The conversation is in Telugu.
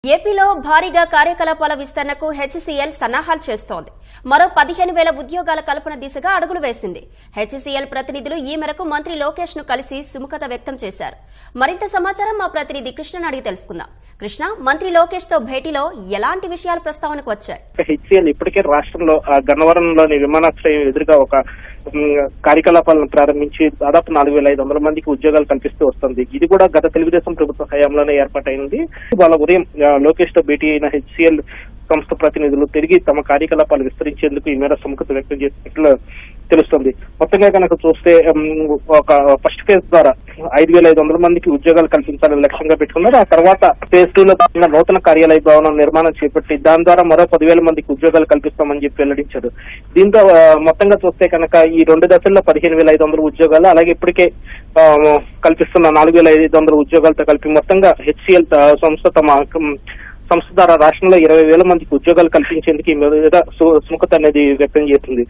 ఏపీలో భారీగా కార్యకలాపాల విస్తరణకు హెచ్సీఎల్ సన్నాహాలు చేస్తోంది. మరో 15,000 ఉద్యోగాల కల్పన దిశగా అడుగులు వేసింది. హెచ్సీఎల్ ప్రతినిధులు ఈ మేరకు మంత్రి లోకేష్ ను కలిసి సుముఖత వ్యక్తం చేశారు. మరింత సమాచారం మా ప్రతినిధి కృష్ణను అడిగి తెలుసుకుందాం. కృష్ణ, మంత్రి లోకేష్ తో భేటీలో ఎలాంటి విషయాలు ప్రస్తావనకు వచ్చాయి? హెచ్సీఎల్ ఇప్పటికే రాష్ట్రంలో గన్నవరంలోని విమానాశ్రయం ఎదురుగా ఒక కార్యకలాపాలను ప్రారంభించి దాదాపు 4,500 మందికి ఉద్యోగాలు కల్పిస్తూ వస్తుంది. ఇది కూడా గత తెలుగుదేశం ప్రభుత్వ హయాంలోనే ఏర్పాటైంది. వాళ్ళ ఉదయం లోకేష్ తో భేటీ అయిన హెచ్సీఎల్ సంస్థ ప్రతినిధులు తిరిగి తమ కార్యకలాపాలు విస్తరించేందుకు ఈ మేర సుముఖత వ్యక్తం చేసినట్లు తెలుస్తుంది. మొత్తంగా కనుక చూస్తే ఒక ఫస్ట్ ఫేజ్ ద్వారా 5,500 మందికి ఉద్యోగాలు కల్పించాలని లక్ష్యంగా పెట్టుకున్నారు. ఆ తర్వాత ఫేజ్ 2 లో నూతన కార్యాలయ భవనం నిర్మాణం చేపట్టి దాని ద్వారా మరో 10,000 మందికి ఉద్యోగాలు కల్పిస్తామని చెప్పి వెల్లడించారు. దీంతో మొత్తంగా చూస్తే కనుక ఈ 2 దశల్లో 15,500 ఉద్యోగాలు, అలాగే ఇప్పటికే కల్పిస్తున్న 4,500 ఉద్యోగాలతో కలిపి మొత్తంగా హెచ్సీఎల్ సంస్థ తమ సంస్థ ద్వారా రాష్ట్రంలో 20,000 మందికి ఉద్యోగాలు కల్పించేందుకు ఈ మీద సుముఖత అనేది వ్యక్తం చేస్తుంది.